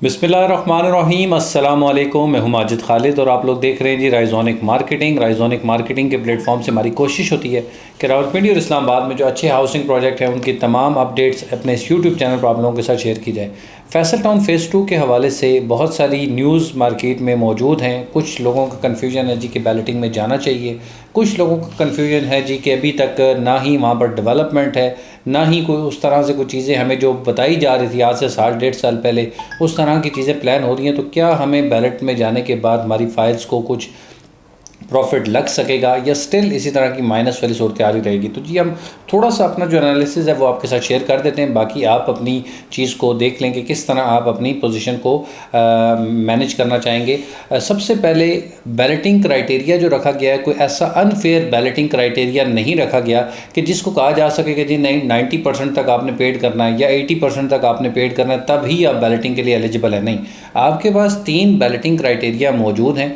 बिस्मिल्लाहिर्रहमानिर्रहीम, अस्सलाम वालेकुम। मैं हूं माजिद खालिद और आप लोग देख रहे हैं जी राइजोनिक मार्केटिंग। राइजोनिक मार्केटिंग के प्लेटफॉर्म से हमारी कोशिश होती है कि रावलपिंडी और इस्लामाबाद में जो अच्छे हाउसिंग प्रोजेक्ट हैं उनकी तमाम अपडेट्स अपने इस यूट्यूब चैनल पर आप लोगों के साथ शेयर की जाए। फैसल टाउन फ़ेज़ 2 के हवाले से बहुत सारी न्यूज़ मार्केट में मौजूद हैं। कुछ लोगों का कन्फ्यूजन है जी कि बैलेटिंग में जाना चाहिए, कुछ लोगों का कन्फ्यूजन है जी कि अभी तक ना ही वहाँ पर डेवलपमेंट है, ना ही कोई उस तरह से कुछ चीज़ें हमें जो बताई जा रही थी आज से साल डेढ़ साल पहले उस तरह की चीज़ें प्लान हो रही हैं। तो क्या हमें बैलेट में जाने के बाद हमारी फाइल्स को कुछ प्रॉफिट लग सकेगा या स्टिल इसी तरह की माइनस वाली सूरत आ रही रहेगी। तो जी हम थोड़ा सा अपना जो एनालिसिस है वो आपके साथ शेयर कर देते हैं, बाकी आप अपनी चीज़ को देख लें कि किस तरह आप अपनी पोजीशन को मैनेज करना चाहेंगे। सबसे पहले बैलेटिंग क्राइटेरिया जो रखा गया है, कोई ऐसा अनफेयर बैलेटिंग क्राइटेरिया नहीं रखा गया कि जिसको कहा जा सके कि जी नहीं 90% तक आपने पेड करना है या 80% तक आपने पेड करना है तभी आप बैलेटिंग के लिए एलिजिबल है। नहीं, आपके पास 3 बैलेटिंग क्राइटेरिया मौजूद हैं।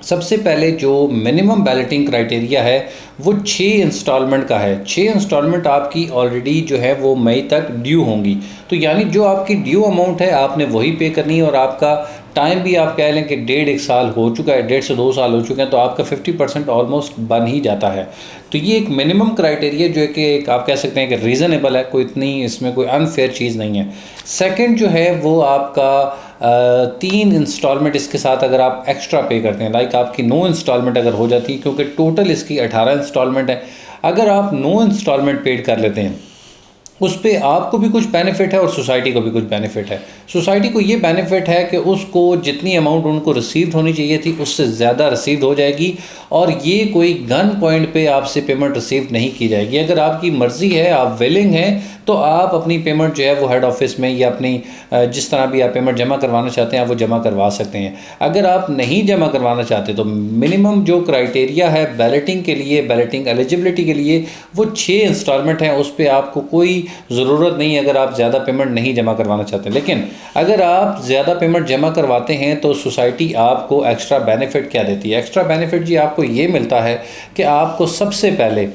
सबसे पहले जो मिनिमम बैलेटिंग क्राइटेरिया है वो 6 इंस्टॉलमेंट का है। 6 इंस्टॉलमेंट आपकी ऑलरेडी जो है वो मई तक ड्यू होंगी। तो यानी जो आपकी ड्यू अमाउंट है आपने वही पे करनी है और आपका टाइम भी आप कह लें कि 1.5 साल हो चुका है, 1.5 से 2 साल हो चुके हैं, तो आपका 50% ऑलमोस्ट बन ही जाता है। तो ये एक मिनिमम क्राइटेरिया जो है कि एक आप कह सकते हैं कि रीज़नेबल है, कोई इतनी इसमें कोई अनफेयर चीज़ नहीं है। सेकंड जो है वो आपका 3 इंस्टॉलमेंट इसके साथ अगर आप एक्स्ट्रा पे करते हैं, लाइक आपकी 9 इंस्टॉलमेंट अगर हो जाती है, क्योंकि टोटल इसकी 18 इंस्टॉलमेंट है, अगर आप 9 इंस्टॉलमेंट पेड कर लेते हैं उस पर आपको भी कुछ बेनिफिट है और सोसाइटी को भी कुछ बेनिफिट है। सोसाइटी को ये बेनिफिट है कि उसको जितनी अमाउंट उनको रिसीव होनी चाहिए थी उससे ज़्यादा रिसीव हो जाएगी और ये कोई गन पॉइंट पे आपसे पेमेंट रिसीव नहीं की जाएगी। अगर आपकी मर्ज़ी है, आप विलिंग हैं, तो आप अपनी पेमेंट जो है वो हेड ऑफिस में या अपनी जिस तरह भी आप पेमेंट जमा करवाना चाहते हैं आप वो जमा करवा सकते हैं। अगर आप नहीं जमा करवाना चाहते तो मिनिमम जो क्राइटेरिया है बैलेटिंग के लिए, बैलेटिंग एलिजिबिलिटी के लिए, वो 6 इंस्टॉलमेंट हैं। उस पर आपको कोई ज़रूरत नहीं है अगर आप ज़्यादा पेमेंट नहीं जमा करवाना चाहते। लेकिन अगर आप ज़्यादा पेमेंट जमा करवाते हैं तो सोसाइटी आपको एक्स्ट्रा बेनिफिट क्या देती है? एक्स्ट्रा बेनिफिट जी आपको ये मिलता है कि आपको सबसे पहले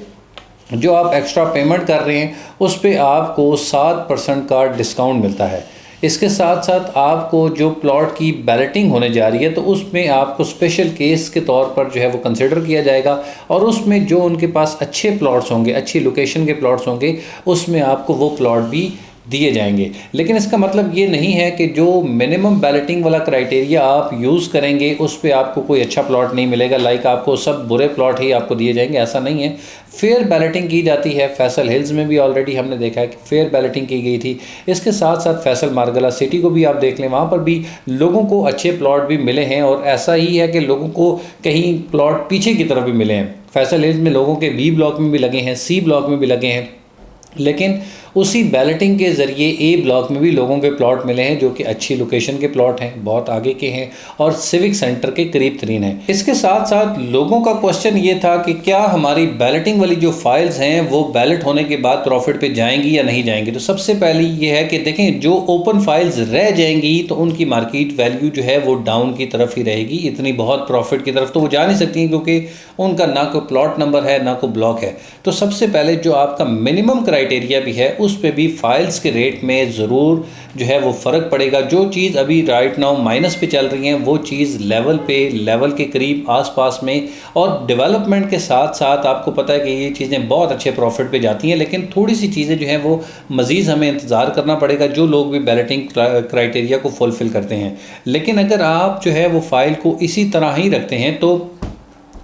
जो आप एक्स्ट्रा पेमेंट कर रहे हैं उस पे आपको 7% का डिस्काउंट मिलता है। इसके साथ साथ आपको जो प्लॉट की बैलेटिंग होने जा रही है तो उसमें आपको स्पेशल केस के तौर पर जो है वो कंसिडर किया जाएगा और उसमें जो उनके पास अच्छे प्लॉट्स होंगे, अच्छी लोकेशन के प्लॉट्स होंगे, उसमें आपको वो प्लॉट भी दिए जाएंगे। लेकिन इसका मतलब ये नहीं है कि जो मिनिमम बैलेटिंग वाला क्राइटेरिया आप यूज़ करेंगे उस पर आपको कोई अच्छा प्लॉट नहीं मिलेगा, लाइक आपको सब बुरे प्लॉट ही आपको दिए जाएंगे, ऐसा नहीं है। फेयर बैलेटिंग की जाती है। फैसल हिल्स में भी ऑलरेडी हमने देखा है कि फेयर बैलेटिंग की गई थी। इसके साथ साथ फैसल मार्गला सिटी को भी आप देख लें, वहाँ पर भी लोगों को अच्छे प्लॉट भी मिले हैं और ऐसा ही है कि लोगों को कहीं प्लॉट पीछे की तरफ भी मिले हैं। फैसल हिल्स में लोगों के बी ब्लॉक में भी लगे हैं, सी ब्लॉक में भी लगे हैं, लेकिन उसी बैलेटिंग के ज़रिए ए ब्लॉक में भी लोगों के प्लॉट मिले हैं जो कि अच्छी लोकेशन के प्लॉट हैं, बहुत आगे के हैं और सिविक सेंटर के करीब तरीन हैं। इसके साथ साथ लोगों का क्वेश्चन ये था कि क्या हमारी बैलेटिंग वाली जो फाइल्स हैं वो बैलेट होने के बाद प्रॉफिट पे जाएंगी या नहीं जाएंगी। तो सबसे पहले ये है कि देखें, जो ओपन फाइल्स रह जाएंगी तो उनकी मार्केट वैल्यू जो है वो डाउन की तरफ ही रहेगी, इतनी बहुत प्रॉफिट की तरफ तो वो जा नहीं सकती क्योंकि उनका ना कोई प्लॉट नंबर है ना कोई ब्लॉक है। तो सबसे पहले जो आपका मिनिमम क्राइटेरिया भी है उस पर भी फाइल्स के रेट में ज़रूर जो है वो फ़र्क पड़ेगा। जो चीज़ अभी राइट नाउ माइनस पे चल रही हैं वो चीज़ लेवल के करीब आसपास में, और डेवलपमेंट के साथ साथ आपको पता है कि ये चीज़ें बहुत अच्छे प्रॉफिट पे जाती हैं। लेकिन थोड़ी सी चीज़ें जो हैं वो मज़ीद हमें इंतज़ार करना पड़ेगा जो लोग भी बैलेटिंग क्राइटेरिया को फुलफ़िल करते हैं। लेकिन अगर आप जो है वो फ़ाइल को इसी तरह ही रखते हैं तो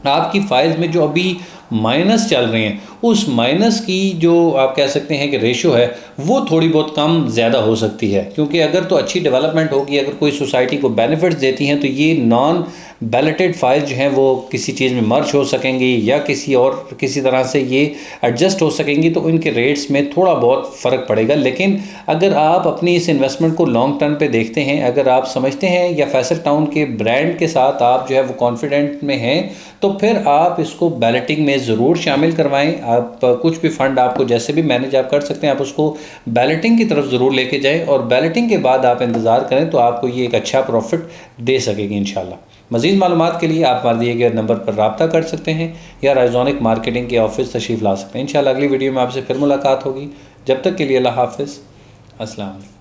आपकी फ़ाइल्स में जो अभी माइनस चल रहे हैं उस माइनस की जो आप कह सकते हैं कि रेशो है वो थोड़ी बहुत कम ज़्यादा हो सकती है, क्योंकि अगर तो अच्छी डेवलपमेंट होगी, अगर कोई सोसाइटी को बेनिफिट्स देती हैं तो ये नॉन बैलेटेड फाइल जो हैं वो किसी चीज़ में मर्ज हो सकेंगी या किसी तरह से ये एडजस्ट हो सकेंगी, तो इनके रेट्स में थोड़ा बहुत फ़र्क पड़ेगा। लेकिन अगर आप अपनी इस इन्वेस्टमेंट को लॉन्ग टर्म पे देखते हैं, अगर आप समझते हैं या फैसल टाउन के ब्रांड के साथ आप जो है वो कॉन्फिडेंट में हैं, तो फिर आप इसको बैलेटिंग में ज़रूर शामिल करवाएं। आप कुछ भी फ़ंड आपको जैसे भी मैनेज आप कर सकते हैं, आप उसको बैलेटिंग की तरफ ज़रूर लेके जाएं और बैलेटिंग के बाद आप इंतज़ार करें तो आपको ये एक अच्छा प्रॉफिट दे सकेगी इंशाल्लाह। मज़ीद मालूमात के लिए आप हमारे दिए गए नंबर पर रब्ता कर सकते हैं या राइजोनिक मार्केटिंग के ऑफिस तशरीफ़ ला सकते हैं। इंशाल्लाह अगली वीडियो में आपसे फिर मुलाकात होगी। जब तक के लिए अल्लाह हाफ़िज़, अस्सलाम वालेकुम।